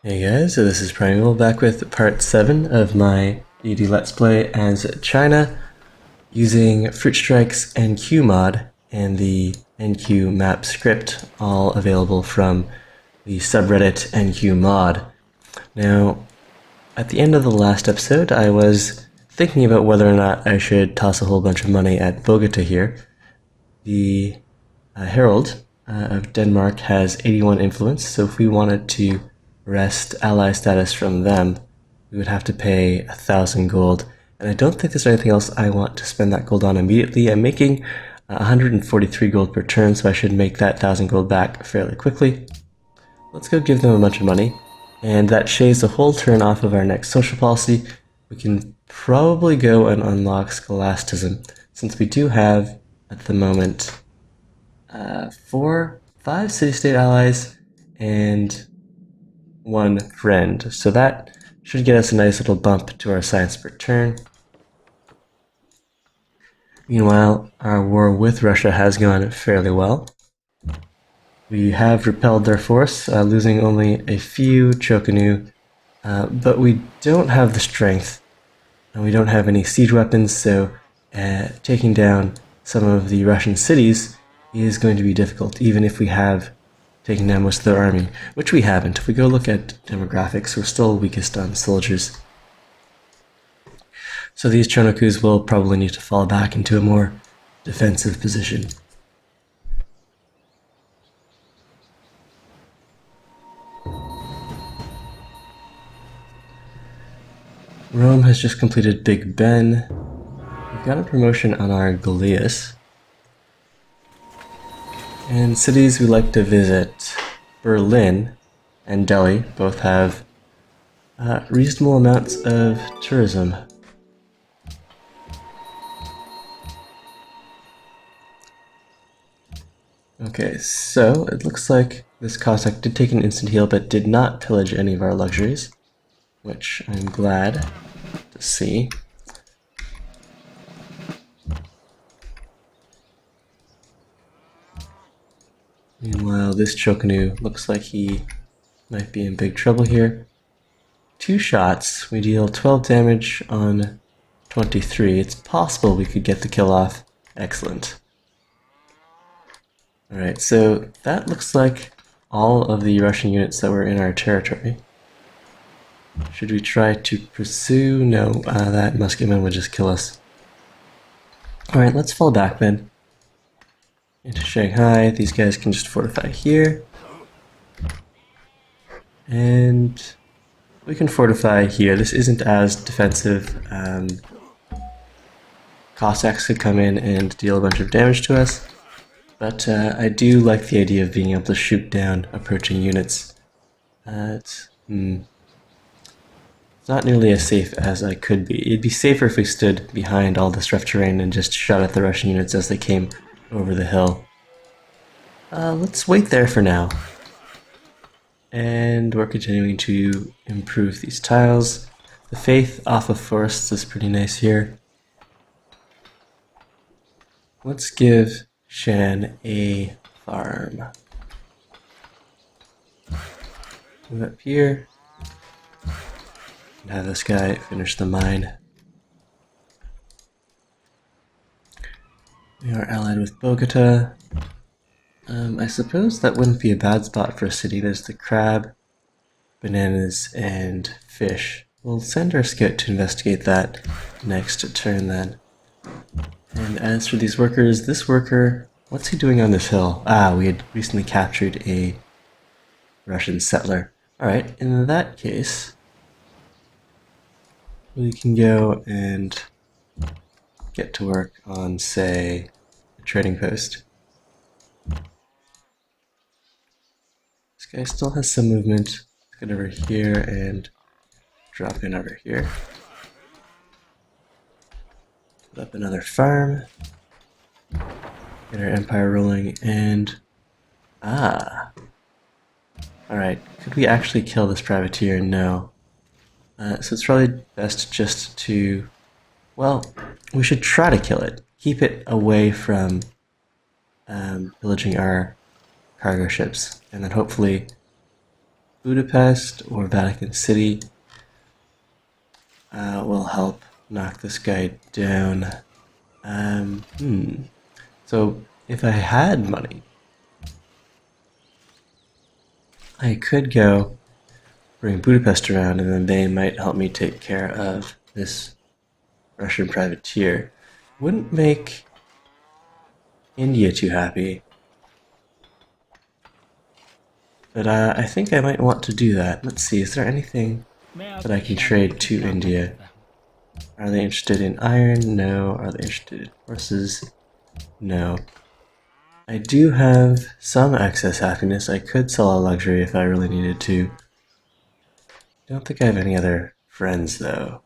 Hey guys, so this is Primeval back with part 7 of my Deity Let's Play as China using Fruit Strike's NQMod and the NQ map script, all available from the subreddit NQMod. Now, at the end of the last episode, I was thinking about whether or not I should toss a whole bunch of money at Bogota here. The Herald of Denmark has 81 influence, so if we wanted to wrest ally status from them, we would have to pay 1,000 gold. And I don't think there's anything else I want to spend that gold on immediately. I'm making 143 gold per turn, so I should make that 1,000 gold back fairly quickly. Let's go give them a bunch of money. And that shaves a whole turn off of our next social policy. We can probably go and unlock scholasticism, since we do have, at the moment, 5 city-state allies and 1 friend. So that should get us a nice little bump to our science per turn. Meanwhile, our war with Russia has gone fairly well. We have repelled their force, losing only a few Chokanu, but we don't have the strength, and we don't have any siege weapons, so taking down some of the Russian cities is going to be difficult, even if we have taken down most of their army, which we haven't. If we go look at demographics, we're still weakest on soldiers. So these Chonokus will probably need to fall back into a more defensive position. Rome has just completed Big Ben. We've got a promotion on our Galeas. And cities we like to visit, Berlin and Delhi both have reasonable amounts of tourism. Okay, so it looks like this Cossack did take an instant heal but did not pillage any of our luxuries, which I'm glad to see. Meanwhile, this Chokanu looks like he might be in big trouble here. 2 shots, we deal 12 damage on 23. It's possible we could get the kill off. Excellent. Alright, so that looks like all of the Russian units that were in our territory. Should we try to pursue? No, that musketman would just kill us. Alright, let's fall back then. Into Shanghai. These guys can just fortify here. And we can fortify here. This isn't as defensive. Cossacks could come in and deal a bunch of damage to us. But I do like the idea of being able to shoot down approaching units. It's not nearly as safe as I could be. It'd be safer if we stood behind all this rough terrain and just shot at the Russian units as they came over the hill. Let's wait there for now. And we're continuing to improve these tiles. The faith off of forests is pretty nice here. Let's give Shan a farm. Move up here. And have this guy finish the mine. We are allied with Bogota. I suppose that wouldn't be a bad spot for a city. There's the crab, bananas, and fish. We'll send our scout to investigate that next turn then. And as for these workers, this worker, what's he doing on this hill? Ah, we had recently captured a Russian settler. Alright, in that case, we can go and get to work on, say, a trading post. This guy still has some movement. Let's get over here and drop in over here. Put up another farm. Get our empire rolling and... Ah! Alright, could we actually kill this privateer? No. So it's probably best just to... Well, we should try to kill it. Keep it away from pillaging our cargo ships, and then hopefully Budapest or Vatican City will help knock this guy down. So if I had money, I could go bring Budapest around, and then they might help me take care of this Russian privateer. Wouldn't make India too happy, but I think I might want to do that. Let's see, is there anything that I can trade to India? Are they interested in iron? No. Are they interested in horses? No. I do have some excess happiness. I could sell a luxury if I really needed to. Don't think I have any other friends, though.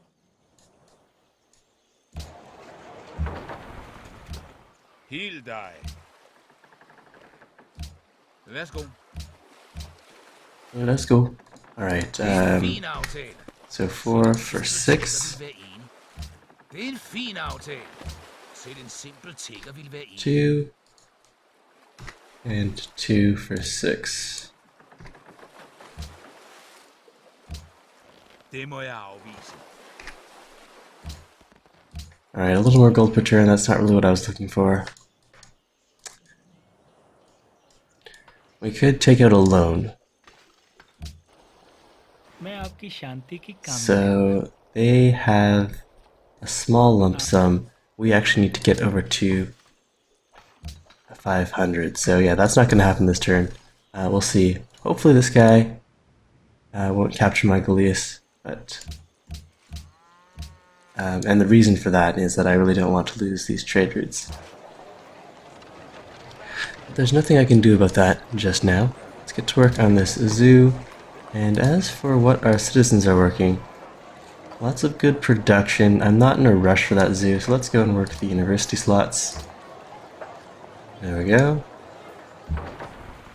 He'll die. Let's go. Yeah, let's go. Alright, so 4 for 6. 2. And 2 for 6. Alright, a little more gold per turn, that's not really what I was looking for. We could take out a loan. So they have a small lump sum. We actually need to get over to 500. So yeah, that's not going to happen this turn. We'll see. Hopefully this guy won't capture my Galeas, but and the reason for that is that I really don't want to lose these trade routes. But there's nothing I can do about that just now. Let's get to work on this zoo. And as for what our citizens are working, lots of good production. I'm not in a rush for that zoo, so let's go and work the university slots. There we go.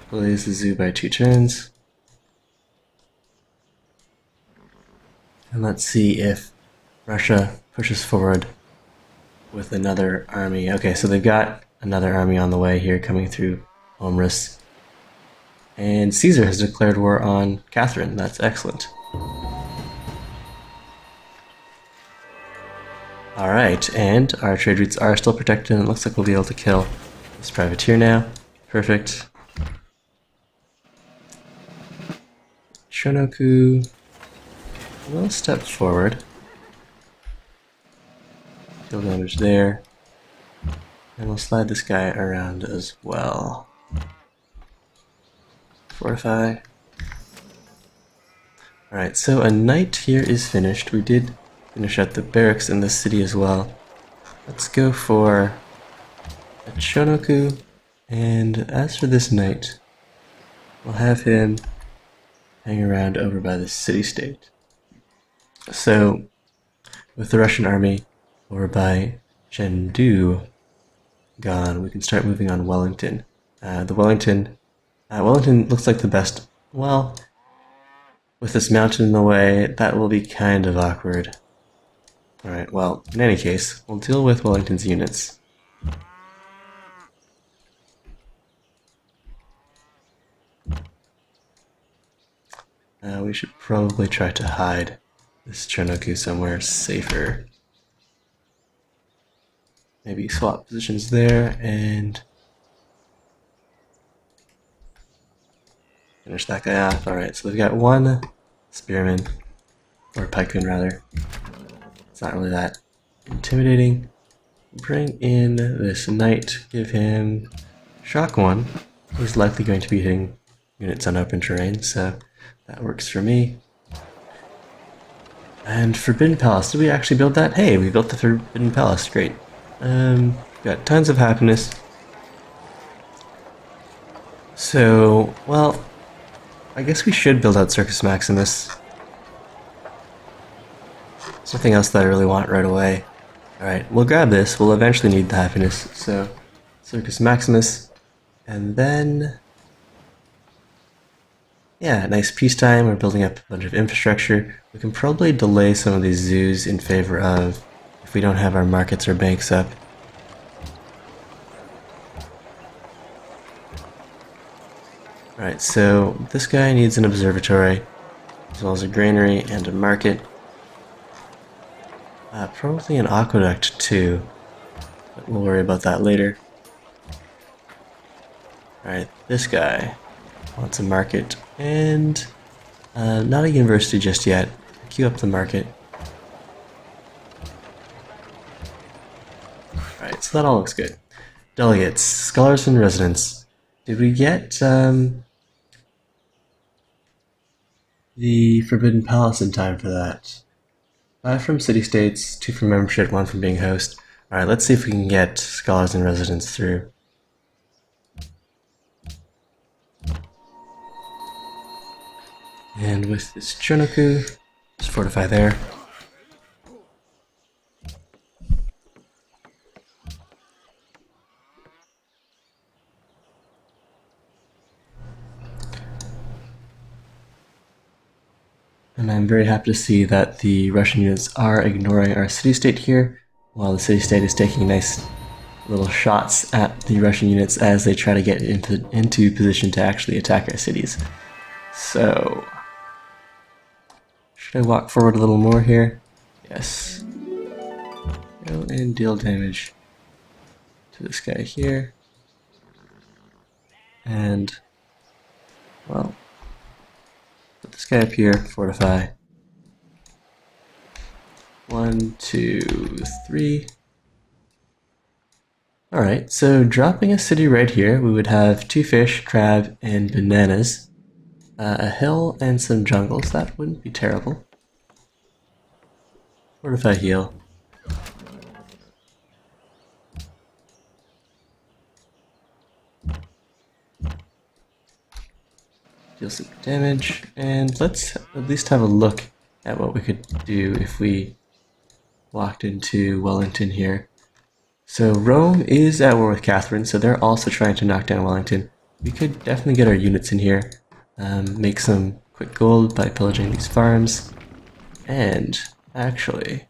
Blaze the zoo by 2 turns. And let's see if Russia pushes forward with another army. Okay, so they've got another army on the way here coming through Omrus. And Caesar has declared war on Catherine. That's excellent. Alright, and our trade routes are still protected, and it looks like we'll be able to kill this privateer now. Perfect. Shonoku will step forward. Kill damage there. And we'll slide this guy around as well. Fortify. Alright, so a night here is finished. We did finish out the barracks in this city as well. Let's go for a Shonoku, and as for this knight, we'll have him hang around over by the city-state. So, with the Russian army over by Chengdu gone, we can start moving on Wellington. Wellington looks like the best. Well, with this mountain in the way, that will be kind of awkward. Alright, well, in any case, we'll deal with Wellington's units. We should probably try to hide this Chernoku somewhere safer. Maybe swap positions there and finish that guy off. Alright, so they've got one spearman, or pikeman rather. It's not really that intimidating. Bring in this knight, give him shock 1. He's likely going to be hitting units on open terrain, so that works for me. And Forbidden Palace, did we actually build that? Hey, we built the Forbidden Palace, great. Got tons of happiness. So, well, I guess we should build out Circus Maximus. There's nothing else that I really want right away. Alright, we'll grab this, we'll eventually need the happiness, so Circus Maximus, and then yeah, nice peacetime. We're building up a bunch of infrastructure. We can probably delay some of these zoos in favor of if we don't have our markets or banks up. Alright, so this guy needs an observatory, as well as a granary and a market. Probably an aqueduct too, but we'll worry about that later. Alright, this guy wants a market, and not a university just yet. Queue up the market. Alright, so that all looks good. Delegates, scholars and residents. Did we get the Forbidden Palace in time for that? 5 from city-states, 2 from membership, 1 from being host. Alright, let's see if we can get scholars and residents through. And with this Chonoku, just fortify there. And I'm very happy to see that the Russian units are ignoring our city-state here, while the city-state is taking nice little shots at the Russian units as they try to get into position to actually attack our cities. So, should I walk forward a little more here? Yes. Go and deal damage to this guy here. And, well, put this guy up here, fortify. 1, 2, 3. Alright, so dropping a city right here, we would have 2 fish, crab, and bananas. A hill and some jungles, that wouldn't be terrible. Fortify heal. Deal some damage, and let's at least have a look at what we could do if we walked into Wellington here. So Rome is at war with Catherine, so they're also trying to knock down Wellington. We could definitely get our units in here, make some quick gold by pillaging these farms, and actually,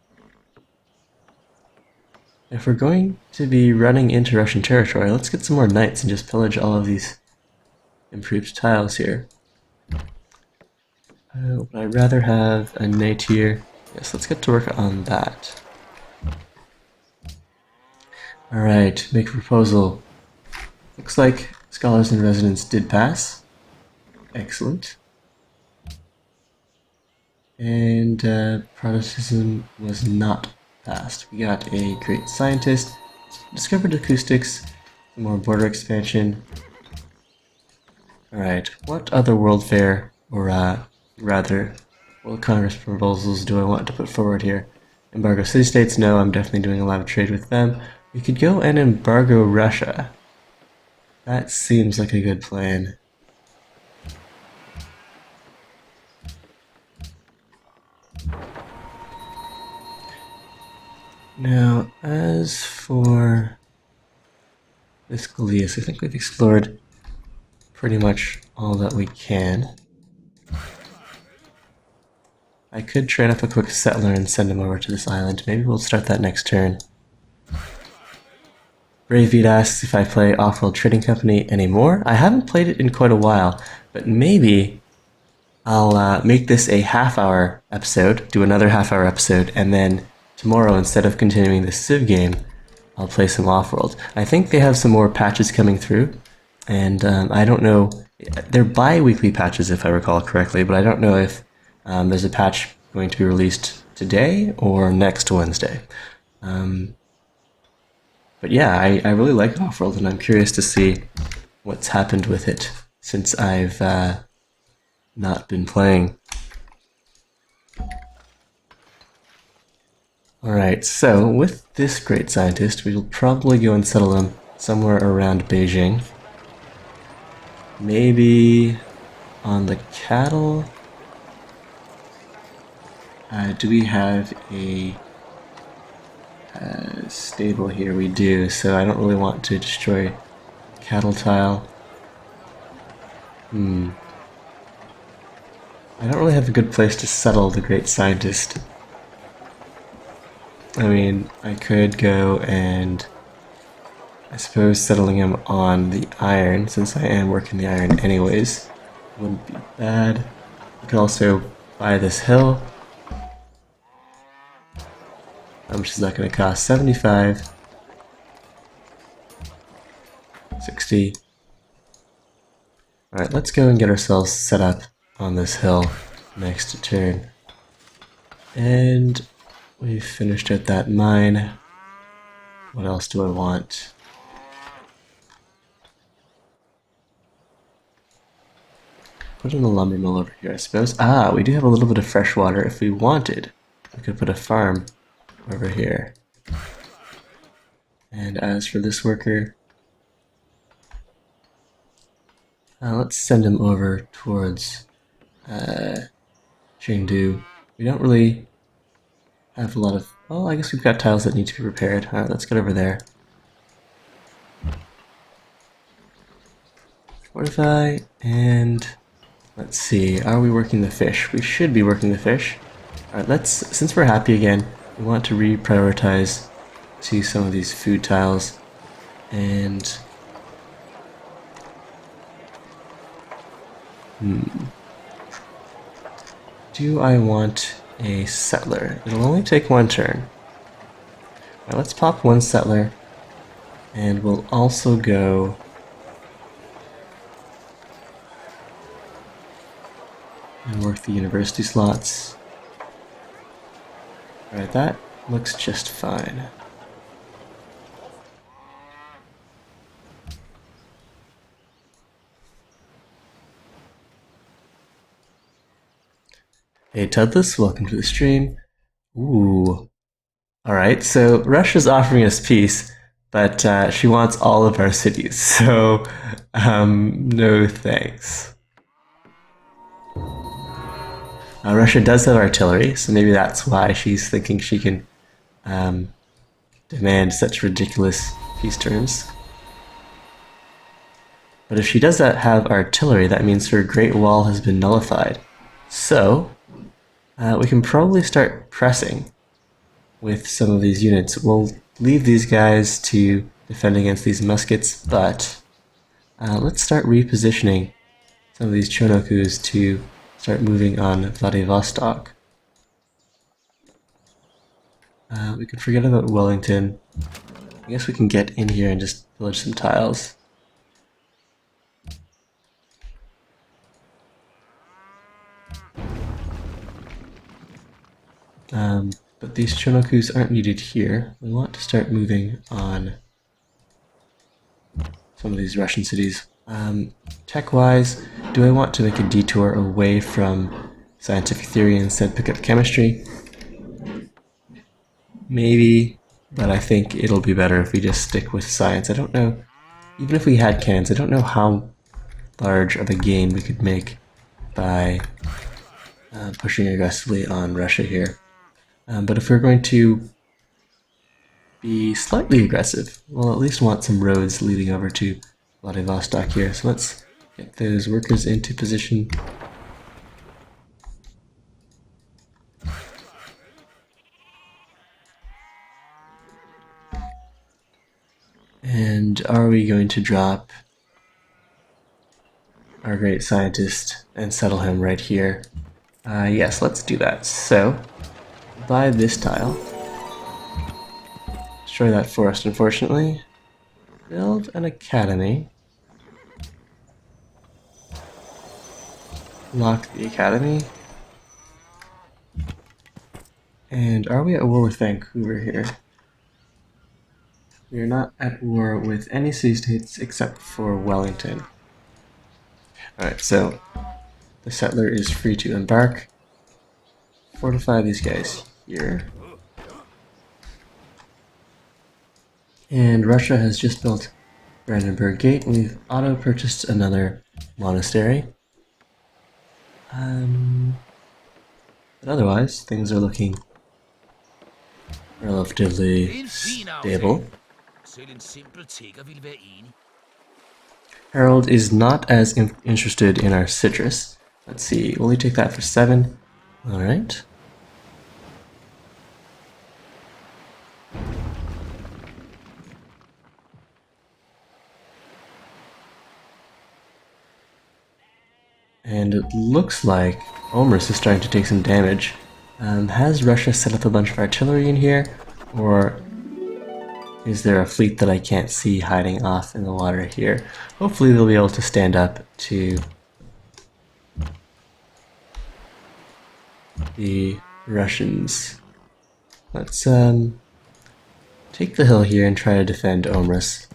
if we're going to be running into Russian territory, let's get some more knights and just pillage all of these improved tiles here. Would I rather have a knight here? Yes, let's get to work on that. Alright, make a proposal. Looks like scholars and residents did pass. Excellent. And Protestantism was not passed. We got a great scientist, discovered acoustics, more border expansion. Alright, what other World Fair, or rather, World Congress proposals do I want to put forward here? Embargo city-states? No, I'm definitely doing a lot of trade with them. We could go and embargo Russia. That seems like a good plan. Now, as for this Galeas, I think we've explored pretty much all that we can. I could train up a quick settler and send him over to this island. Maybe we'll start that next turn. Bravebeat asks if I play Off-World Trading Company anymore. I haven't played it in quite a while, but maybe I'll make this a half-hour episode, do another half-hour episode, and then tomorrow, instead of continuing the Civ game, I'll play some Off-World. I think they have some more patches coming through, and I don't know, they're bi-weekly patches if I recall correctly, but I don't know if there's a patch going to be released today or next Wednesday. But yeah, I really like Off-World, and I'm curious to see what's happened with it since I've not been playing. Alright, so with this great scientist, we will probably go and settle him somewhere around Beijing. Maybe on the cattle? Do we have a stable here? We do, so I don't really want to destroy cattle tile. I don't really have a good place to settle the great scientist. I mean, I could go and I suppose settling him on the iron, since I am working the iron anyways, wouldn't be bad. We could also buy this hill. How much is that going to cost? 75. 60. Alright, let's go and get ourselves set up on this hill next turn. And we've finished out that mine. What else do I want? Put in a lumber mill over here, I suppose. Ah, we do have a little bit of fresh water. If we wanted, we could put a farm over here. And as for this worker, let's send him over towards Chengdu. We don't really have a lot of... Well, I guess we've got tiles that need to be repaired. Alright, let's get over there. Fortify, and let's see, are we working the fish? We should be working the fish. Alright, since we're happy again, we want to reprioritize to some of these food tiles, and do I want a settler? It'll only take one turn. Alright, let's pop one settler, and we'll also go and work the university slots. Alright, that looks just fine. Hey Tudless, welcome to the stream. Ooh. Alright, so Russia's offering us peace, but she wants all of our cities, so no thanks. Russia does have artillery, so maybe that's why she's thinking she can demand such ridiculous peace terms. But if she does have artillery, that means her Great Wall has been nullified. So, we can probably start pressing with some of these units. We'll leave these guys to defend against these muskets, but let's start repositioning some of these Chonokus to start moving on Vladivostok. We could forget about Wellington. I guess we can get in here and just pillage some tiles. But these Chonokus aren't needed here. We want to start moving on some of these Russian cities. Tech-wise, do I want to make a detour away from scientific theory and instead pick up chemistry? Maybe, but I think it'll be better if we just stick with science. I don't know, even if we had cannons, I don't know how large of a gain we could make by pushing aggressively on Russia here. But if we're going to be slightly aggressive, we'll at least want some roads leading over to Vladivostok here. So let's get those workers into position. And are we going to drop our great scientist and settle him right here? Yes, let's do that. So, buy this tile. Destroy that forest, unfortunately. Build an academy. Lock the academy. And are we at war with Vancouver here? We are not at war with any city-states except for Wellington. Alright, so the settler is free to embark. Fortify these guys here. And Russia has just built Brandenburg Gate, and we've auto-purchased another monastery. But otherwise, things are looking relatively stable. Harold is not as interested in our citrus. Let's see, will he take that for 7? Alright. And it looks like Omris is starting to take some damage. Has Russia set up a bunch of artillery in here? Or is there a fleet that I can't see hiding off in the water here? Hopefully they'll be able to stand up to the Russians. Let's take the hill here and try to defend Omris.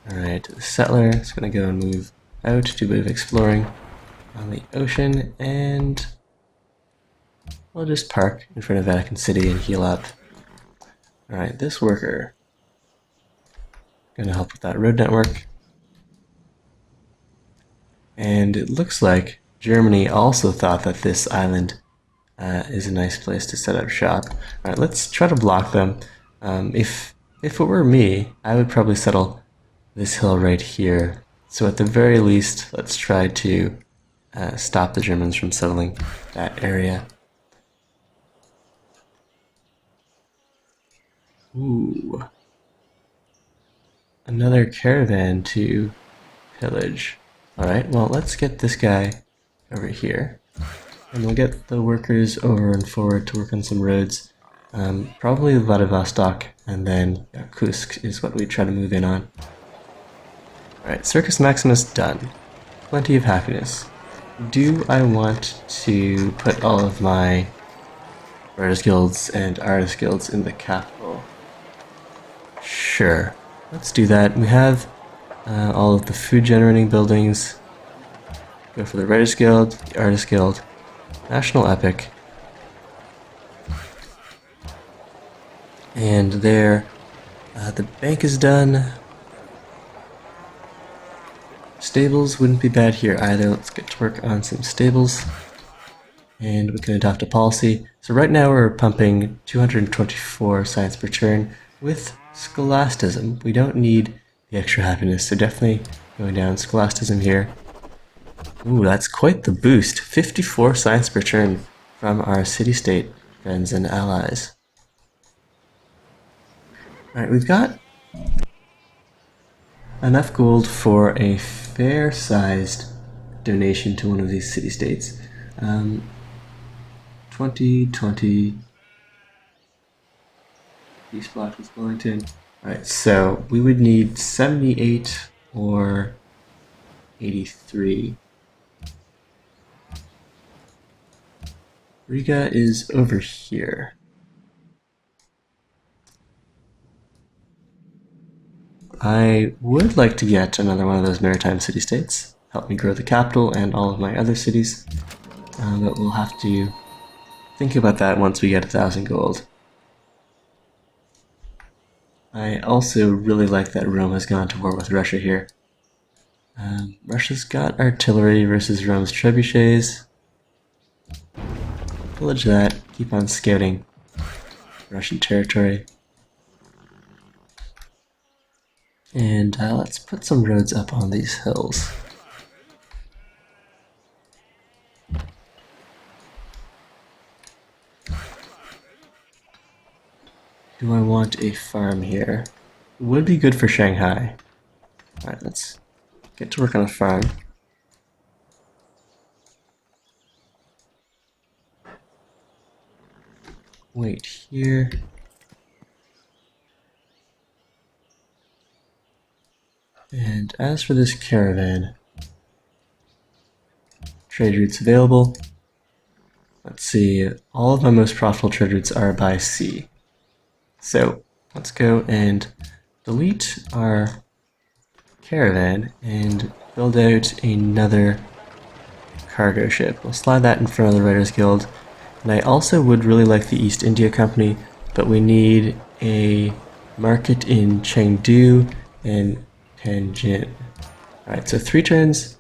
Alright, the settler is going to go and move out, do a bit of exploring on the ocean, and we'll just park in front of Vatican City and heal up. Alright, this worker going to help with that road network. And it looks like Germany also thought that this island is a nice place to set up shop. Alright, let's try to block them. If it were me, I would probably settle this hill right here. So at the very least, let's try to stop the Germans from settling that area. Ooh. Another caravan to pillage. Alright, well, let's get this guy over here. And we'll get the workers over and forward to work on some roads. Probably Vladivostok, and then Yakutsk is what we try to move in on. Alright, Circus Maximus done. Plenty of happiness. Do I want to put all of my Writers Guilds and Artist Guilds in the capital? Sure. Let's do that. We have all of the food generating buildings. Go for the Writers Guild, the Artist Guild, National Epic. And there, the bank is done. Stables wouldn't be bad here either. Let's get to work on some stables. And we can adopt a policy. So right now we're pumping 224 science per turn with scholasticism. We don't need the extra happiness, so definitely going down scholasticism here. Ooh, that's quite the boost. 54 science per turn from our city-state friends and allies. Alright, we've got enough gold for a fair-sized donation to one of these city-states. 2020 Peace block with Wellington. Alright, so we would need 78 or 83. Riga is over here. I would like to get another one of those maritime city-states. Help me grow the capital and all of my other cities. But we'll have to think about that once we get 1,000 gold. I also really like that Rome has gone to war with Russia here. Russia's got artillery versus Rome's trebuchets. Pillage that, keep on scouting Russian territory. And let's put some roads up on these hills. Do I want a farm here? Would be good for Shanghai. Alright, let's get to work on a farm. Wait here. And as for this caravan, trade routes available. Let's see, all of my most profitable trade routes are by sea. So let's go and delete our caravan and build out another cargo ship. We'll slide that in front of the Writers Guild. And I also would really like the East India Company, but we need a market in Chengdu and Tianjin. Alright, so 3 turns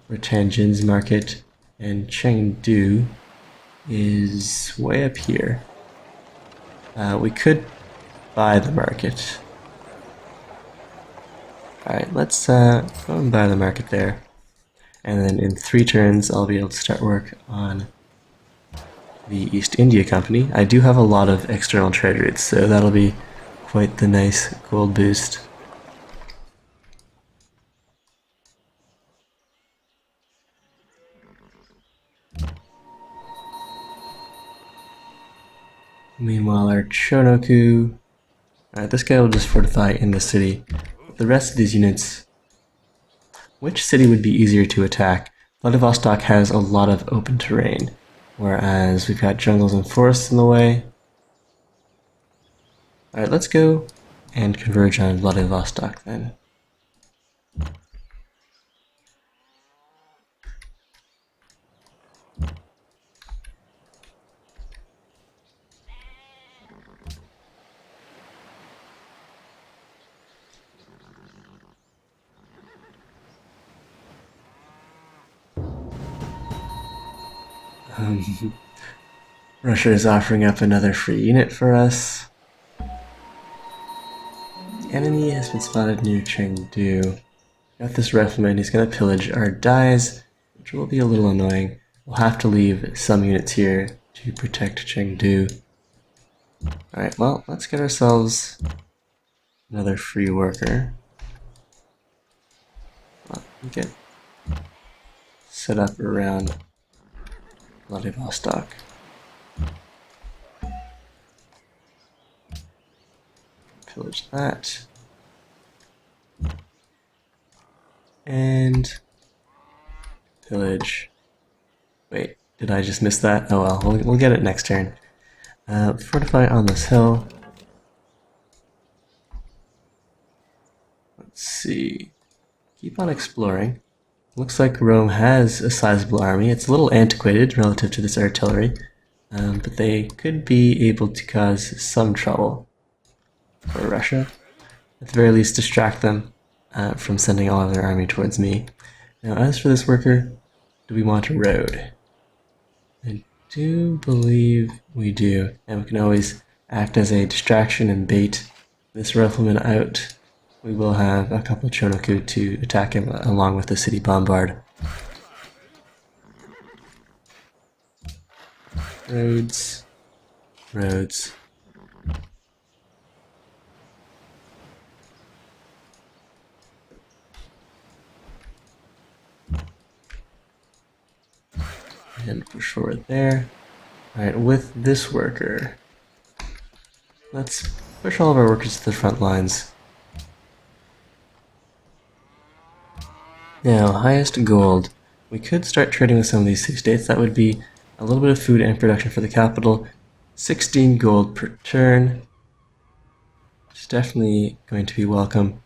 for Tianjin's market, and Chengdu is way up here. We could buy the market. Alright, let's go and buy the market there. And then in 3 turns I'll be able to start work on the East India Company. I do have a lot of external trade routes, so that'll be quite the nice gold boost. Meanwhile, our Chonoku... Alright, this guy will just fortify in the city. The rest of these units... Which city would be easier to attack? Vladivostok has a lot of open terrain, whereas we've got jungles and forests in the way. Alright, let's go and converge on Vladivostok then. Russia is offering up another free unit for us. The enemy has been spotted near Chengdu. Got this rifleman, he's going to pillage our dies, which will be a little annoying. We'll have to leave some units here to protect Chengdu. Alright, well, let's get ourselves another free worker. Get set up around Vladivostok. Pillage that. And pillage. Wait, did I just miss that? Oh well, we'll get it next turn. Fortify on this hill. Let's see. Keep on exploring. Looks like Rome has a sizable army. It's a little antiquated relative to this artillery, but they could be able to cause some trouble for Russia. At the very least, distract them from sending all of their army towards me. Now, as for this worker, do we want a road? I do believe we do, and we can always act as a distraction and bait this rifleman out. We will have a couple of Chonoku to attack him along with the city bombard. Roads. Roads. And push forward there. Alright, with this worker, let's push all of our workers to the front lines. Now, highest gold. We could start trading with some of these city-states. That would be a little bit of food and production for the capital. 16 gold per turn. It's definitely going to be welcome.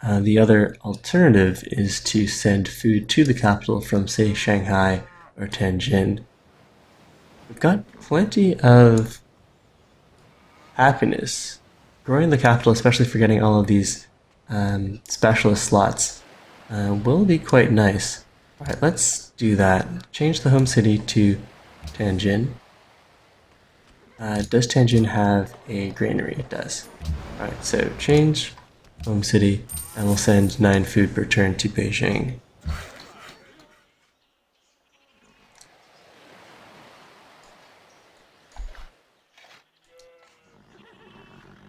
The other alternative is to send food to the capital from, say, Shanghai or Tianjin. We've got plenty of happiness growing the capital, especially for getting all of these specialist slots. Will be quite nice. Alright, let's do that. Change the home city to Tianjin. Does Tianjin have a granary? It does. Alright, so change home city, and we'll send 9 food per turn to Beijing.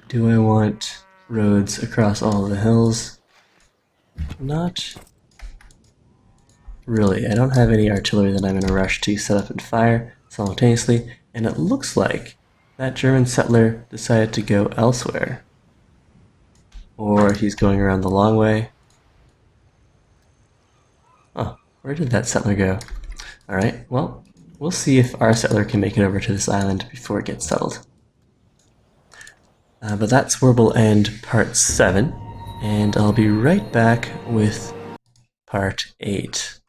Do I want roads across all the hills? Not really. I don't have any artillery that I'm in a rush to set up and fire simultaneously, and it looks like that German settler decided to go elsewhere. Or he's going around the long way. Oh, where did that settler go? Alright, well, we'll see if our settler can make it over to this island before it gets settled. But that's where we'll end part 7, and I'll be right back with part 8.